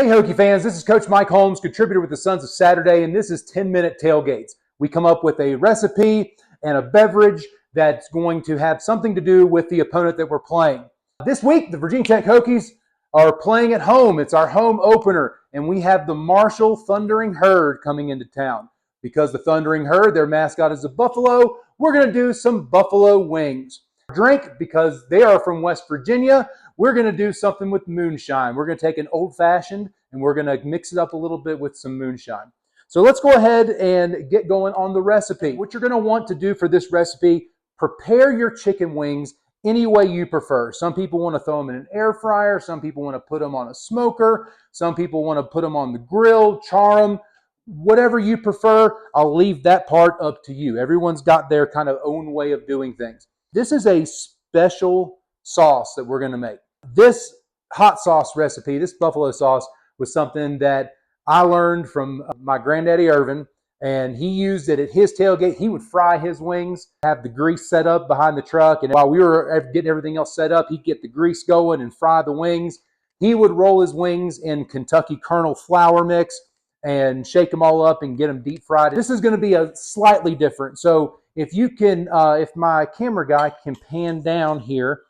Hey Hokie fans, this is Coach Mike Holmes, contributor with the Sons of Saturday, and this is 10-minute tailgates. We come up with a recipe and a beverage that's going to have something to do with the opponent that we're playing. This week, the Virginia Tech Hokies are playing at home. It's our home opener, and we have the Marshall Thundering Herd coming into town. Because the Thundering Herd, their mascot is a buffalo, we're going to do some buffalo wings. Drink, because they are from West Virginia, we're going to do something with moonshine. We're going to take an old-fashioned and we're going to mix it up a little bit with some moonshine. So let's go ahead and get going on the recipe. What you're going to want to do for this recipe, prepare your chicken wings any way you prefer. Some people want to throw them in an air fryer. Some people want to put them on a smoker. Some people want to put them on the grill, char them. Whatever you prefer, I'll leave that part up to you. Everyone's got their kind of own way of doing things. This is a special sauce that we're going to make. This hot sauce recipe, this buffalo sauce, was something that I learned from my granddaddy Irvin, and he used it at his tailgate. He would fry his wings, have the grease set up behind the truck, and while we were getting everything else set up, he'd get the grease going and fry the wings. He would roll his wings in Kentucky Kernel flour mix and shake them all up and get them deep fried. This is going to be a slightly different. So if you can, if my camera guy can pan down here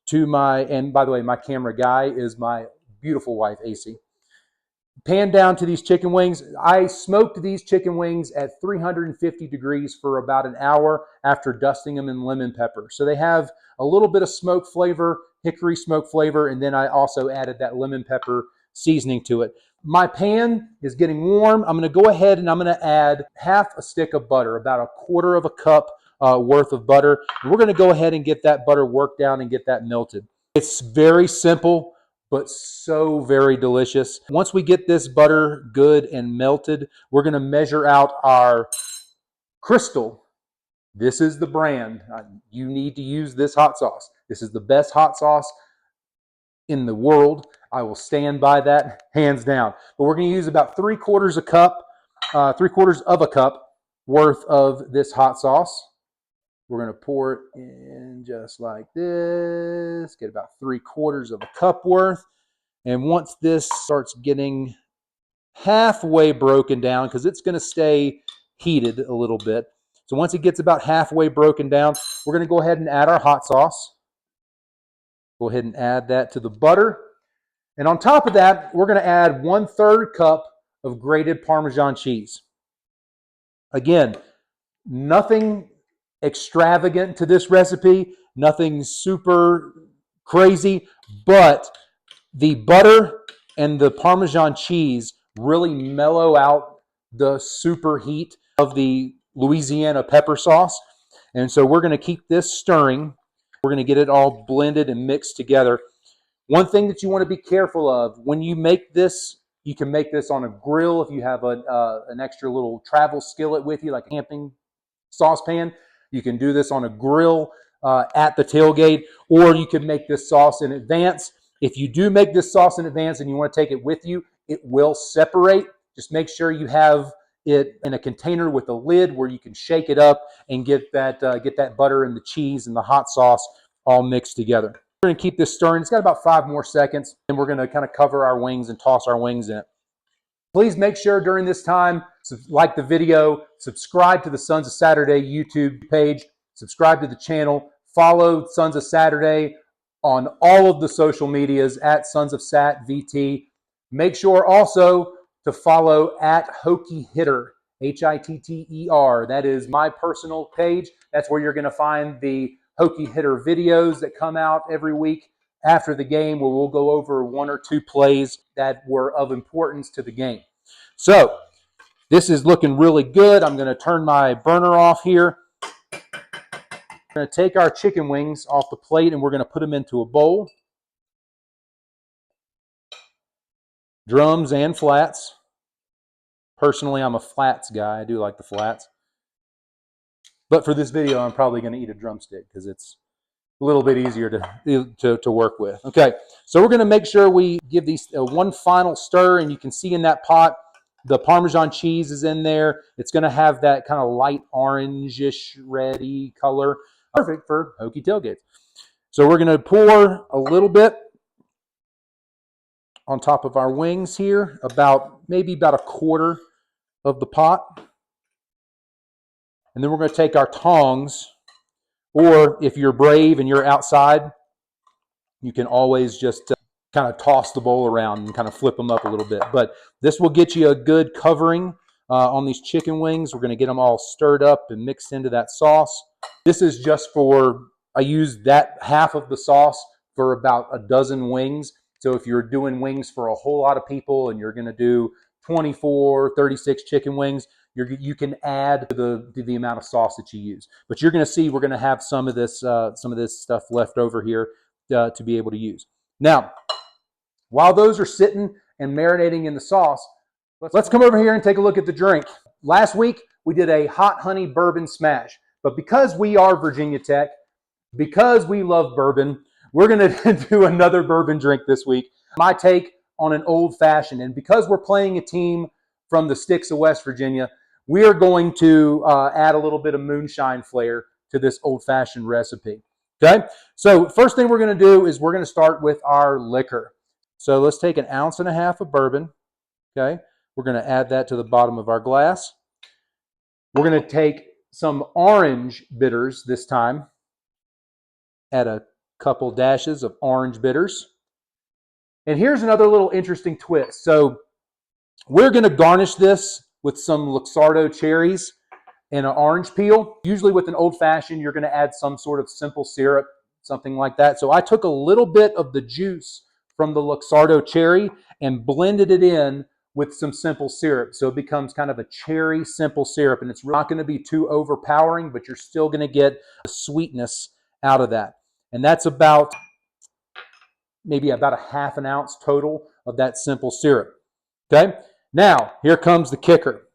to my, and by the way, my camera guy is my beautiful wife, AC. Pan down to these chicken wings. I smoked these chicken wings at 350 degrees for about an hour after dusting them in lemon pepper. So they have a little bit of smoke flavor, hickory smoke flavor, and then I also added that lemon pepper seasoning to it. My pan is getting warm. I'm going to go ahead and I'm going to add half a stick of butter, about a quarter of a cup worth of butter. And we're going to go ahead and get that butter worked down and get that melted. It's very simple, but so very delicious. Once we get this butter good and melted, we're going to measure out our Crystal. This is the brand. You need to use this hot sauce. This is the best hot sauce in the world. I will stand by that hands down. But we're going to use about 3/4 of a cup worth of this hot sauce. We're going to pour it in just like this. Get about 3/4 of a cup worth. And once this starts getting halfway broken down, because it's going to stay heated a little bit. So once it gets about halfway broken down, we're going to go ahead and add our hot sauce. Go ahead and add that to the butter. And on top of that, we're going to add 1/3 cup of grated Parmesan cheese. Again, nothing extravagant to this recipe, nothing super crazy, but the butter and the Parmesan cheese really mellow out the super heat of the Louisiana pepper sauce. And so we're going to keep this stirring. We're going to get it all blended and mixed together. One thing that you want to be careful of, when you make this, you can make this on a grill if you have an extra little travel skillet with you, like a camping saucepan. You can do this on a grill at the tailgate, or you can make this sauce in advance. If you do make this sauce in advance and you want to take it with you, it will separate. Just make sure you have it in a container with a lid where you can shake it up and get that butter and the cheese and the hot sauce all mixed together. We're going to keep this stirring. It's got about 5 more seconds, and we're going to kind of cover our wings and toss our wings in it. Please make sure during this time, like the video, subscribe to the Sons of Saturday YouTube page, subscribe to the channel, follow Sons of Saturday on all of the social medias at Sons of Sat VT. Make sure also to follow at Hokie Hitter, Hitter. That is my personal page. That's where you're going to find the Hokie Hitter videos that come out every week after the game, where we'll go over 1 or 2 plays that were of importance to the game. So this is looking really good. I'm going to turn my burner off here. We're going to take our chicken wings off the plate and we're going to put them into a bowl. Drums and flats. Personally, I'm a flats guy. I do like the flats. But for this video, I'm probably going to eat a drumstick because it's a little bit easier to work with. Okay, so we're going to make sure we give these one final stir, and you can see in that pot, the Parmesan cheese is in there. It's going to have that kind of light orangish, reddy color. Perfect for Hokie tailgates. So we're going to pour a little bit on top of our wings here, maybe about a quarter of the pot. And then we're going to take our tongs, or if you're brave and you're outside, you can always just kind of toss the bowl around and kind of flip them up a little bit. But this will get you a good covering on these chicken wings. We're going to get them all stirred up and mixed into that sauce. This is just I use that half of the sauce for about a dozen wings. So if you're doing wings for a whole lot of people and you're going to do 24, 36 chicken wings, you can add to the amount of sauce that you use. But you're going to see we're going to have some of this stuff left over here to be able to use. Now, while those are sitting and marinating in the sauce, let's come over here and take a look at the drink. Last week, we did a hot honey bourbon smash. But because we are Virginia Tech, because we love bourbon, we're going to do another bourbon drink this week. My take on an old fashioned. And because we're playing a team from the sticks of West Virginia, we are going to add a little bit of moonshine flair to this old fashioned recipe. Okay, so first thing we're going to do is we're going to start with our liquor. So let's take 1.5 ounces of bourbon. Okay, we're going to add that to the bottom of our glass. We're going to take some orange bitters this time. Add a couple dashes of orange bitters. And here's another little interesting twist. So we're going to garnish this with some Luxardo cherries and an orange peel. Usually with an old fashioned, you're going to add some sort of simple syrup, something like that. So I took a little bit of the juice from the Luxardo cherry and blended it in with some simple syrup. So it becomes kind of a cherry simple syrup, and it's not going to be too overpowering, but you're still going to get a sweetness out of that. And that's maybe about 1/2 ounce total of that simple syrup. Okay, now here comes the kicker.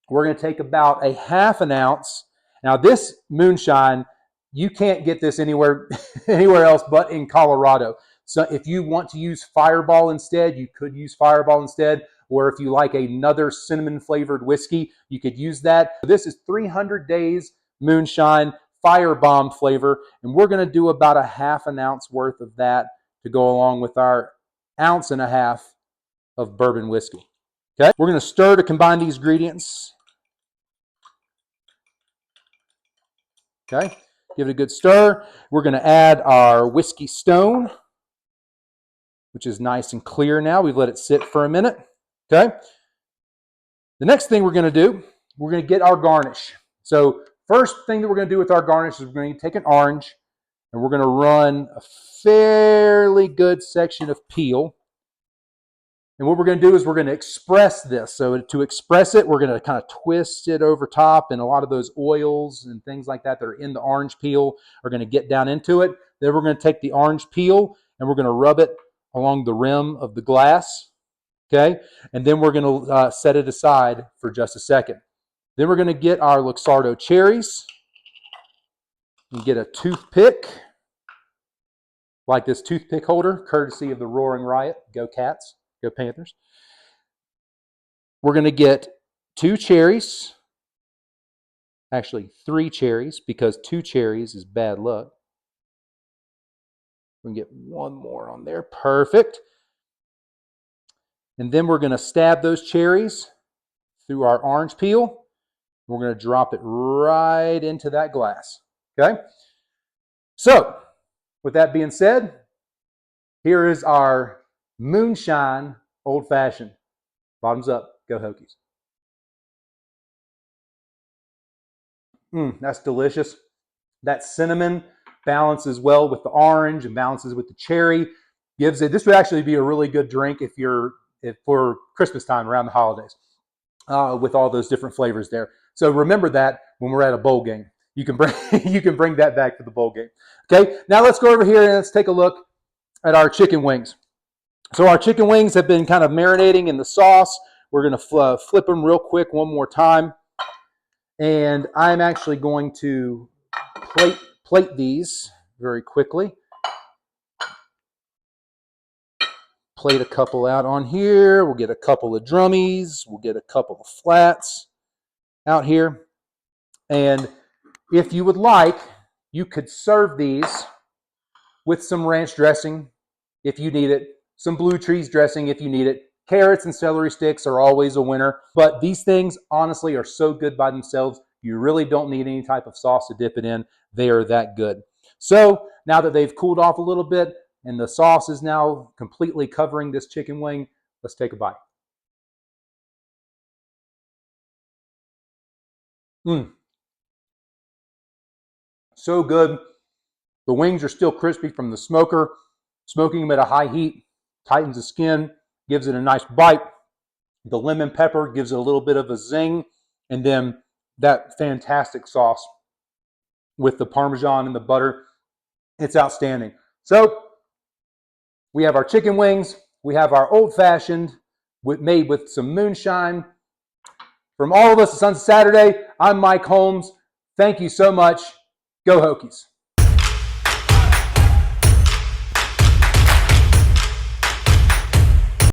We're going to take about 1/2 ounce. Now this moonshine, you can't get this anywhere else but in Colorado. So if you want to use Fireball instead, you could use Fireball instead. Or if you like another cinnamon flavored whiskey, you could use that. This is 300 Days Moonshine Firebomb flavor. And we're going to do about 1/2 ounce worth of that to go along with our 1.5 ounces of bourbon whiskey. Okay, we're going to stir to combine these ingredients. Okay, give it a good stir. We're going to add our whiskey stone, which is nice and clear now. We've let it sit for a minute. Okay, the next thing we're going to do, we're going to get our garnish. So first thing that we're going to do with our garnish is we're going to take an orange and we're going to run a fairly good section of peel. And what we're going to do is we're going to express this. So to express it, we're going to kind of twist it over top, and a lot of those oils and things like that are in the orange peel are going to get down into it. Then we're going to take the orange peel and we're going to rub it along the rim of the glass. Okay, and then we're going to set it aside for just a second. Then we're going to get our Luxardo cherries and get a toothpick, like this toothpick holder, courtesy of the Roaring Riot. Go Cats. Go Panthers. We're going to get 2 cherries. Actually, 3 cherries, because 2 cherries is bad luck. We're going to get 1 more on there. Perfect. And then we're going to stab those cherries through our orange peel. We're going to drop it right into that glass. Okay? So, with that being said, here is our moonshine old fashioned. Bottoms up. Go Hokies. That's delicious. That cinnamon balances well with the orange and balances with the cherry. This would actually be a really good drink if for Christmas time around the holidays, with all those different flavors there. So remember that when we're at a bowl game. You can bring that back to the bowl game. Okay, now let's go over here and let's take a look at our chicken wings. So our chicken wings have been kind of marinating in the sauce. We're going to flip them real quick one more time. And I'm actually going to plate these very quickly. Plate a couple out on here. We'll get a couple of drummies. We'll get a couple of flats out here. And if you would like, you could serve these with some ranch dressing if you need it. some blue cheese dressing if you need it. Carrots and celery sticks are always a winner, but these things honestly are so good by themselves. You really don't need any type of sauce to dip it in. They are that good. So now that they've cooled off a little bit and the sauce is now completely covering this chicken wing, let's take a bite. Mm, so good. The wings are still crispy from the smoker. Smoking them at a high heat tightens the skin, gives it a nice bite. The lemon pepper gives it a little bit of a zing, and then that fantastic sauce with the Parmesan and the butter. It's outstanding. So we have our chicken wings. We have our old fashioned made with some moonshine. From all of us at Sons of Saturday, I'm Mike Holmes. Thank you so much. Go Hokies.